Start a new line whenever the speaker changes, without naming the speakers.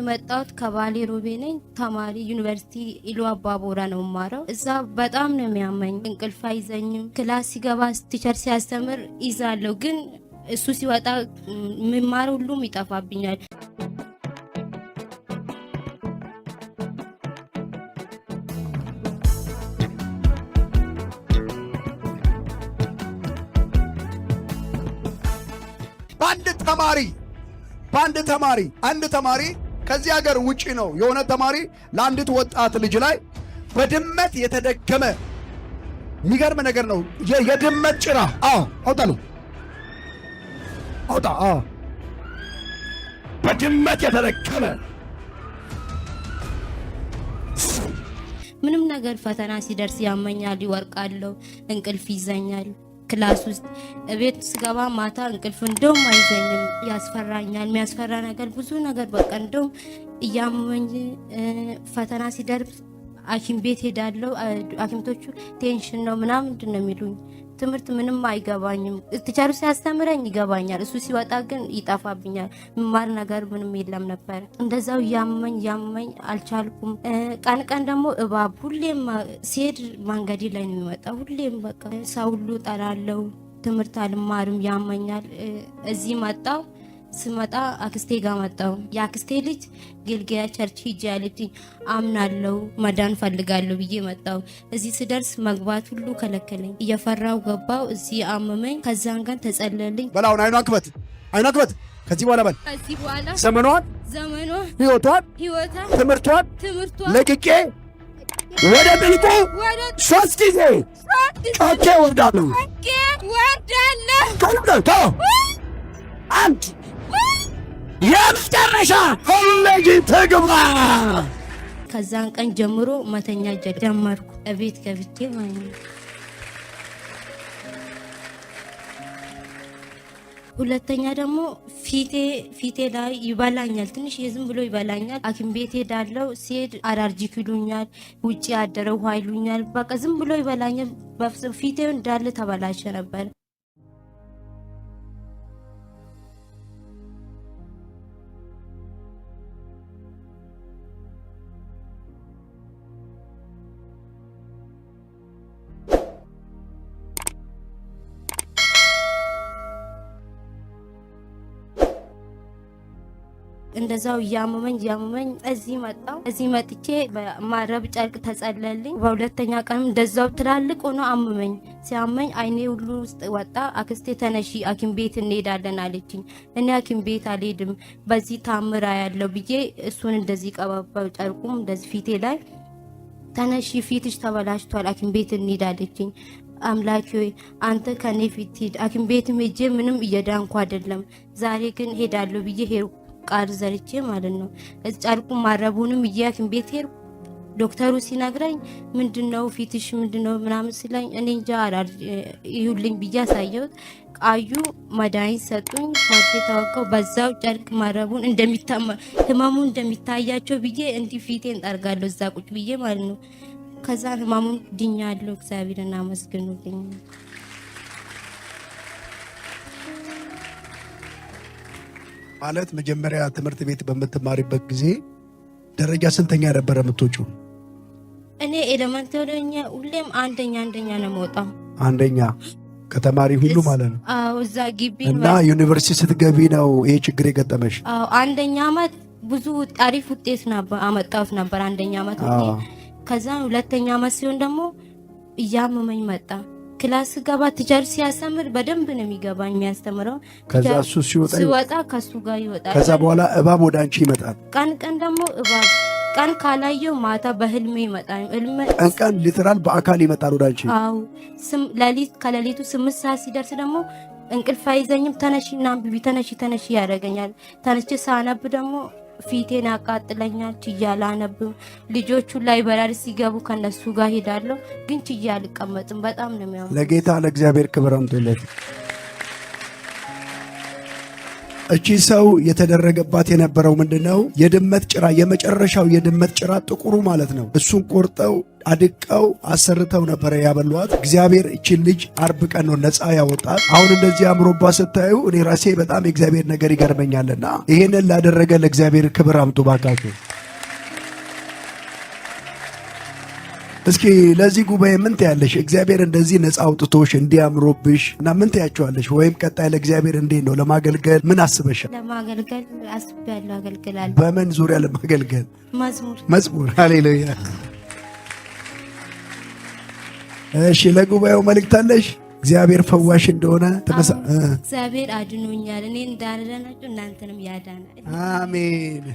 የመጣሁት ከባሌ ሮቤ ነኝ። ተማሪ ዩኒቨርሲቲ ኢሉ አባቦራ ነው የማረው። እዛ በጣም ነው የሚያመኝ፣ እንቅልፍ አይዘኝም። ክላስ ሲገባ ቲቸር ሲያስተምር ይዛለሁ፣ ግን እሱ ሲወጣ የምማረው ሁሉም ይጠፋብኛል።
አንድ ተማሪ ከዚህ ሀገር ውጪ ነው የሆነ ተማሪ ለአንዲት ወጣት ልጅ ላይ በድመት የተደገመ የሚገርም ነገር ነው። የድመት ጭራ አውጣ በድመት የተደገመ
ምንም ነገር ፈተና ሲደርስ ያመኛል፣ ይወርቃለሁ፣ እንቅልፍ ይዘኛል። ክላስ ውስጥ ቤት ስገባ ማታ እንቅልፍ እንደውም አይዘኝም፣ ያስፈራኛል። የሚያስፈራ ነገር ብዙ ነገር በቃ እንደውም እያመኝ ፈተና ሲደርስ ሐኪም ቤት ሄዳለሁ። ሐኪምቶቹ ቴንሽን ነው ምናምን ነው የሚሉኝ። ትምህርት ምንም አይገባኝም። ቲቸሩ ሲያስተምረኝ ይገባኛል፣ እሱ ሲወጣ ግን ይጠፋብኛል። መማር ነገር ምንም የለም ነበር። እንደዛው ያመኝ አልቻልኩም። ቀን ደግሞ እባብ ሁሌም ሲሄድ መንገዴ ላይ ነው የሚመጣው። ሁሌም በቃ ሰው ሁሉ ጠራለው፣ ትምህርት አልማርም፣ ያመኛል። እዚህ መጣው። ስመጣ አክስቴ ጋር መጣው። የአክስቴ ልጅ ገልገያ ቸርች ሂጅ ያለችኝ አምናለሁ፣ መዳን ፈልጋለሁ ብዬ መጣው። እዚህ ስደርስ መግባት ሁሉ ከለከለኝ። እየፈራው ገባው። እዚህ አመመኝ። ከዛን ጋር ተጸለልኝ።
በላውን አይኗን ክፈት። ከዚህ በኋላ በል
ከዚህ በኋላ
ዘመኗን ህይወቷን ትምህርቷን ለቅቄ ወደ ጥልቁ 3 ጊዜ ጮኬ ወርዳለሁ። አንድ የመጨረሻ ሁለጂ ተግባ።
ከዛን ቀን ጀምሮ መተኛ ጀመርኩ። እቤት ገብቼ ማለት ነው። ሁለተኛ ደግሞ ፊቴ ላይ ይበላኛል። ትንሽ ዝም ብሎ ይበላኛል። ሐኪም ቤት ሄዳለሁ። ሲሄድ አላርጂክ ይሉኛል፣ ውጪ ያደረ ውሃ ይሉኛል። በቃ ዝም ብሎ ይበላኛል። ፊቴው እንዳለ ተበላሸ ነበር። እንደዛው ያመመኝ እዚህ መጥቼ በማረብ ጨርቅ ተጸለልኝ። በሁለተኛ ቀን እንደዛው ትላልቅ ሆኖ አመመኝ። ሲያመኝ አይኔ ሁሉ ውስጥ ወጣ። አክስቴ ተነሺ ሐኪም ቤት እንሄዳለን አለችኝ። እኔ ሐኪም ቤት አልሄድም፣ በዚህ ታምራ ያለው ብዬ እሱን እንደዚህ ቀባባው ጨርቁም እንደዚህ ፊቴ ላይ ተነሺ፣ ፊትሽ ተበላሽቷል፣ ሐኪም ቤት እንሄድ አለችኝ። አምላኬ ሆይ አንተ ከኔ ፊት ሂድ። ሐኪም ቤትም ሄጄ ምንም እየዳንኩ አይደለም። ዛሬ ግን ሄዳለሁ ብዬ ሄድኩ። ቃል ዘርቼ ማለት ነው። ጨርቁ ማረቡንም ሐኪም ቤት ሄድኩ። ዶክተሩ ሲነግረኝ ምንድነው ፊትሽ ምንድነው ምናምን ሲለኝ እኔ እንጃ ይሁልኝ ብዬ አሳየሁት። ቃዩ መድኃኒት ሰጡኝ። ማርቴ ታወቀው። በዛው ጨርቅ ማረቡን ህመሙ እንደሚታያቸው ብዬ እንዲህ ፊቴን ጠርጋለሁ እዛ ቁጭ ብዬ ማለት ነው። ከዛ ህመሙን ድኛለሁ። እግዚአብሔርን አመስግኑልኝ።
ማለት መጀመሪያ ትምህርት ቤት በምትማሪበት ጊዜ ደረጃ ስንተኛ ነበር የምትወጪው?
እኔ ኤሌመንተሪ ሁሌም አንደኛ ነው የምወጣው። አንደኛ
ከተማሪ ሁሉ ማለት ነው?
አዎ። እዛ ግቢ
እና ዩኒቨርሲቲ ስትገቢ ነው ይሄ ችግር የገጠመሽ?
አዎ። አንደኛ ዓመት ብዙ አሪፍ ውጤት አመጣሁት ነበር አንደኛ ዓመት። ከዛ ሁለተኛ ዓመት ሲሆን ደግሞ እያመመኝ መጣ። ክላስ ገባ። ቲቸር ሲያስተምር በደንብ ነው የሚገባኝ የሚያስተምረው።
ከዛ እሱ ሲወጣ
ከሱ ጋር ይወጣል።
ከዛ በኋላ እባብ ወደ አንቺ ይመጣል።
ቀን ደግሞ እባብ ቀን ካላየው ማታ በህልሜ ይመጣል።
ቀን ሊትራል በአካል ይመጣል ወደ አንቺ።
አዎ። ከሌሊቱ 8 ሰዓት ሲደርስ ደግሞ እንቅልፍ አይዘኝም። ተነሺና አንብቢ፣ ተነሺ ያደርገኛል። ተነስቼ ሳነብ ደግሞ ፊቴን ያቃጥለኛል። ችያላ አነብም። ልጆቹ ላይብረሪ ሲገቡ ከነሱ ጋር ሄዳለሁ፣ ግን ችያ አልቀመጥም። በጣም ነው የሚያው።
ለጌታ ለእግዚአብሔር ክብር አምጡለት። እቺ ሰው የተደረገባት የነበረው ምንድነው? የድመት ጭራ፣ የመጨረሻው የድመት ጭራ ጥቁሩ ማለት ነው። እሱን ቆርጠው አድቀው አሰርተው ነበር ያበሏት። እግዚአብሔር እቺን ልጅ አርብ ቀን ነው ነፃ ያወጣት። አሁን እንደዚህ አምሮባ ስታዩ እኔ ራሴ በጣም የእግዚአብሔር ነገር ይገርመኛልና ይሄንን ላደረገ ለእግዚአብሔር ክብር አምጡ ባካችሁ። እስኪ ለዚህ ጉባኤ ምን ትያለሽ? እግዚአብሔር እንደዚህ ነፃ አውጥቶሽ እንዲያምሮብሽ እና ምን ትያቸዋለሽ? ወይም ቀጣይ ለእግዚአብሔር እንዴት ነው ለማገልገል ምን አስበሻል?
ለማገልገል አስቤያለሁ። አገልግላለሁ።
በምን ዙሪያ ለማገልገል? መዝሙር። ሃሌሉያ። እሺ ለጉባኤው መልእክት አለሽ? እግዚአብሔር ፈዋሽ እንደሆነ
እግዚአብሔር አድኖኛል። እኔ እንዳልደናችሁ እናንተንም ያዳናል።
አሜን።